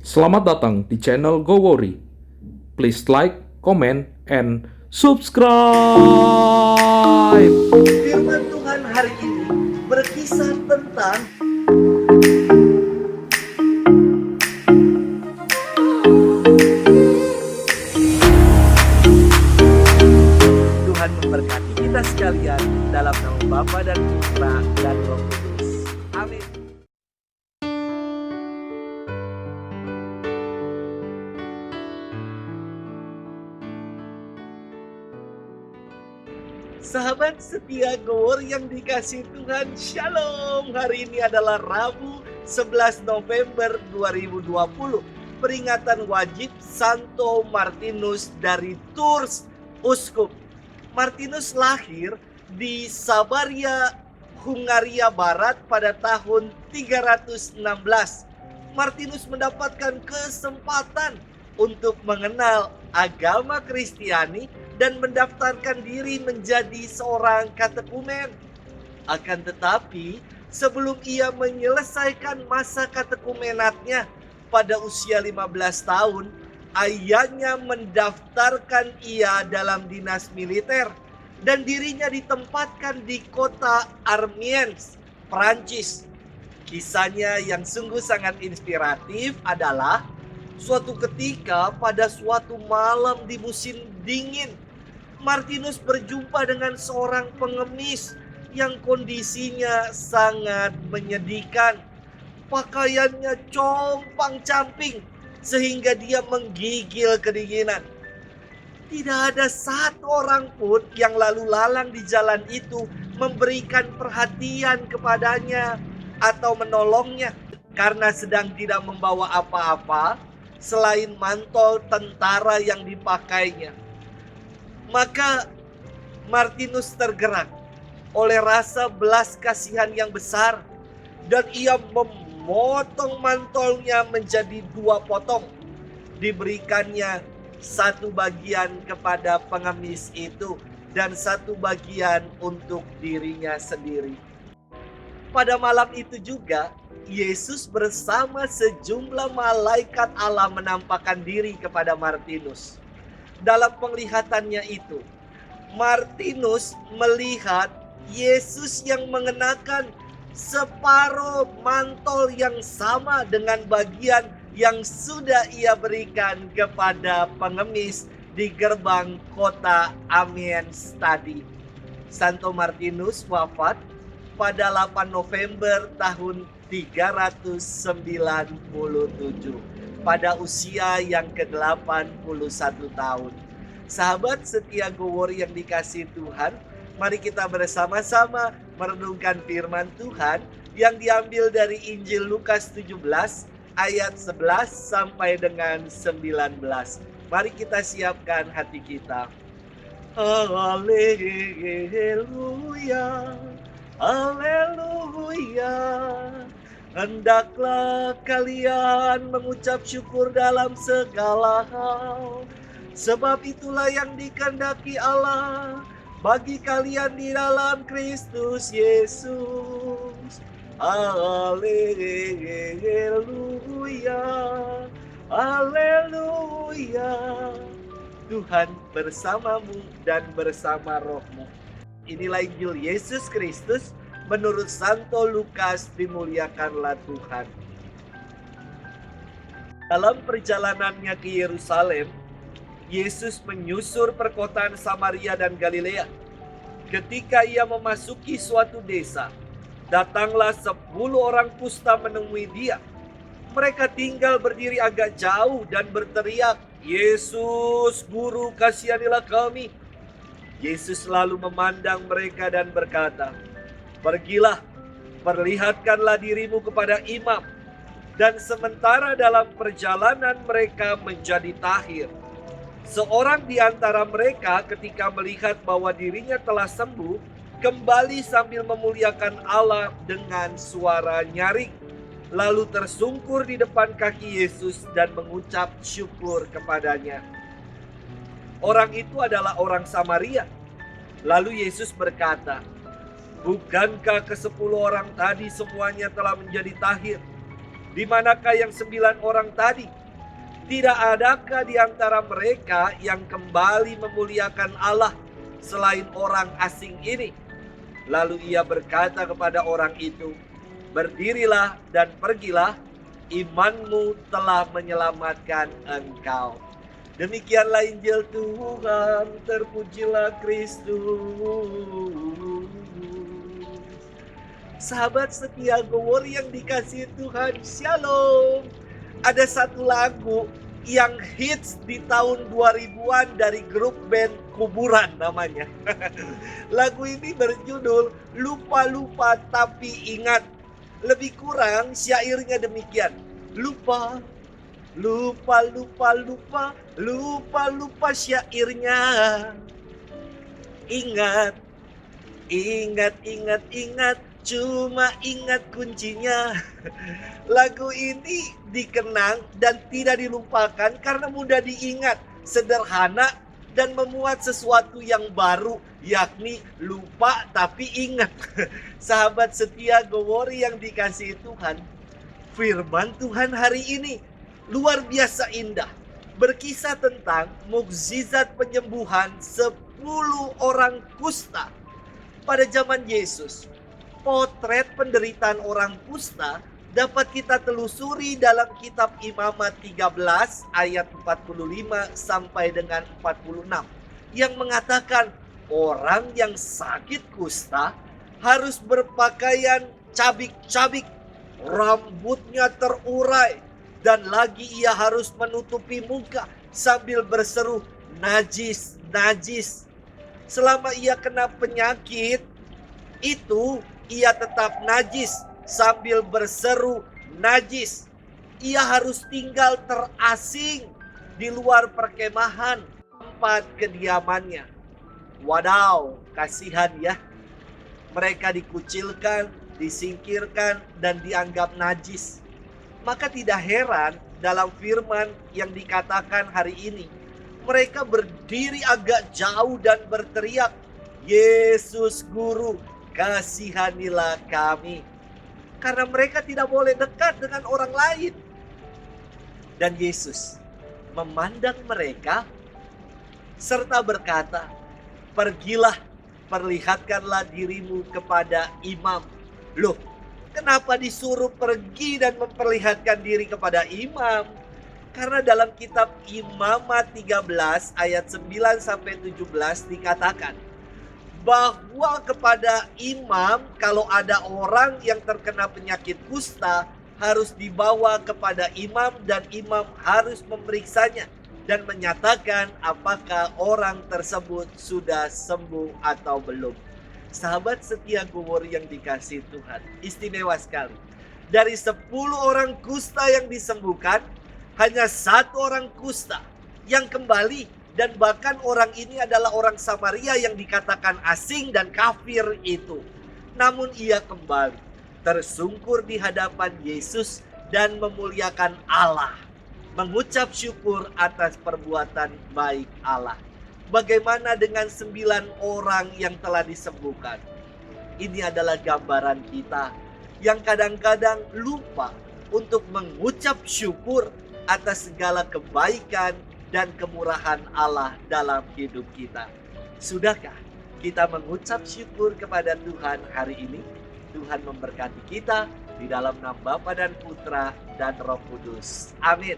Selamat datang di channel Go Worry. Please like, comment, and subscribe. Firman Tuhan hari ini berkisah tentang Tuhan memberkati kita sekalian dalam nama Bapa dan Putra dan Roh Kudus. Amin. Sahabat setia Gowor yang dikasih Tuhan, Shalom. Hari ini adalah Rabu 11 November 2020. Peringatan wajib Santo Martinus dari Tours, Uskup. Martinus lahir di Sabaria, Hungaria Barat pada tahun 316. Martinus mendapatkan kesempatan untuk mengenal agama Kristiani dan mendaftarkan diri menjadi seorang katekumen. Akan tetapi, sebelum ia menyelesaikan masa katekumenatnya pada usia 15 tahun, ayahnya mendaftarkan ia dalam dinas militer dan dirinya ditempatkan di kota Amiens, Prancis. Kisahnya yang sungguh sangat inspiratif adalah suatu ketika pada suatu malam di musim dingin, Martinus berjumpa dengan seorang pengemis yang kondisinya sangat menyedihkan. Pakaiannya compang-camping sehingga dia menggigil kedinginan. Tidak ada satu orang pun yang lalu lalang di jalan itu memberikan perhatian kepadanya atau menolongnya karena sedang tidak membawa apa-apa selain mantel tentara yang dipakainya. Maka Martinus tergerak oleh rasa belas kasihan yang besar dan ia memotong mantelnya menjadi 2 potong. Diberikannya satu bagian kepada pengemis itu dan satu bagian untuk dirinya sendiri. Pada malam itu juga Yesus bersama sejumlah malaikat Allah menampakkan diri kepada Martinus. Dalam penglihatannya itu, Martinus melihat Yesus yang mengenakan separuh mantel yang sama dengan bagian yang sudah ia berikan kepada pengemis di gerbang kota Amiens tadi. Santo Martinus wafat pada 8 November tahun 397 pada usia yang ke-81 tahun. Sahabat setia Gowor yang dikasihi Tuhan, mari kita bersama-sama merenungkan firman Tuhan yang diambil dari Injil Lukas 17 ayat 11 sampai dengan 19. Mari kita siapkan hati kita. Haleluya, haleluya. Hendaklah kalian mengucap syukur dalam segala hal, sebab itulah yang dikehendaki Allah bagi kalian di dalam Kristus Yesus. Haleluya, haleluya. Tuhan bersamamu dan bersama rohmu. Inilah Injil Yesus Kristus menurut Santo Lukas. Dimuliakanlah Tuhan. Dalam perjalanannya ke Yerusalem, Yesus menyusur perkotaan Samaria dan Galilea. Ketika ia memasuki suatu desa, datanglah 10 orang kusta menemui dia. Mereka tinggal berdiri agak jauh dan berteriak, "Yesus, Guru, kasihanilah kami." Yesus lalu memandang mereka dan berkata, "Pergilah, perlihatkanlah dirimu kepada imam." Dan sementara dalam perjalanan mereka menjadi tahir, seorang di antara mereka ketika melihat bahwa dirinya telah sembuh, kembali sambil memuliakan Allah dengan suara nyaring, lalu tersungkur di depan kaki Yesus dan mengucap syukur kepadanya. Orang itu adalah orang Samaria. Lalu Yesus berkata, "Bukankah ke-10 orang tadi semuanya telah menjadi tahir? Di manakah yang 9 orang tadi? Tidak adakah di antara mereka yang kembali memuliakan Allah selain orang asing ini? Lalu ia berkata kepada orang itu, "Berdirilah dan pergilah, imanmu telah menyelamatkan engkau." Demikianlah Injil Tuhan, terpujilah Kristus. Sahabat setia Gowori yang dikasihi Tuhan, Shalom. Ada satu lagu yang hits di tahun 2000-an dari grup band Kuburan namanya. Lagu ini berjudul Lupa-Lupa Tapi Ingat. Lebih kurang syairnya demikian. Lupa, lupa, lupa, lupa, lupa, lupa syairnya. Ingat, ingat, ingat, ingat, cuma ingat kuncinya. Lagu ini dikenang dan tidak dilupakan karena mudah diingat, sederhana, dan memuat sesuatu yang baru, yakni lupa tapi ingat. Sahabat setia Gowori yang dikasihi Tuhan, firman Tuhan hari ini luar biasa indah. Berkisah tentang mukjizat penyembuhan 10 orang kusta. Pada zaman Yesus, potret penderitaan orang kusta dapat kita telusuri dalam kitab Imamat 13 ayat 45 sampai dengan 46 yang mengatakan orang yang sakit kusta harus berpakaian cabik-cabik, rambutnya terurai, dan lagi ia harus menutupi muka sambil berseru, "Najis, najis." Selama ia kena penyakit itu, ia tetap najis sambil berseru najis. Ia harus tinggal terasing di luar perkemahan tempat kediamannya. Wadaw, kasihan ya. Mereka dikucilkan, disingkirkan, dan dianggap najis. Maka tidak heran dalam firman yang dikatakan hari ini, mereka berdiri agak jauh dan berteriak, "Yesus Guru, kasihanilah kami." Karena mereka tidak boleh dekat dengan orang lain. Dan Yesus memandang mereka serta berkata, "Pergilah, perlihatkanlah dirimu kepada imam." Loh, kenapa disuruh pergi dan memperlihatkan diri kepada imam? Karena dalam kitab Imamat 13 ayat 9 sampai 17 dikatakan bahwa kepada imam kalau ada orang yang terkena penyakit kusta harus dibawa kepada imam dan imam harus memeriksanya dan menyatakan apakah orang tersebut sudah sembuh atau belum. Sahabat setia Gowori yang dikasihi Tuhan, istimewa sekali. Dari 10 orang kusta yang disembuhkan, hanya 1 orang kusta yang kembali. Dan bahkan orang ini adalah orang Samaria yang dikatakan asing dan kafir itu. Namun ia kembali, tersungkur di hadapan Yesus dan memuliakan Allah. Mengucap syukur atas perbuatan baik Allah. Bagaimana dengan 9 orang yang telah disembuhkan? Ini adalah gambaran kita yang kadang-kadang lupa untuk mengucap syukur atas segala kebaikan dan kemurahan Allah dalam hidup kita. Sudahkah kita mengucap syukur kepada Tuhan hari ini? Tuhan memberkati kita di dalam nama Bapa dan Putra dan Roh Kudus. Amin.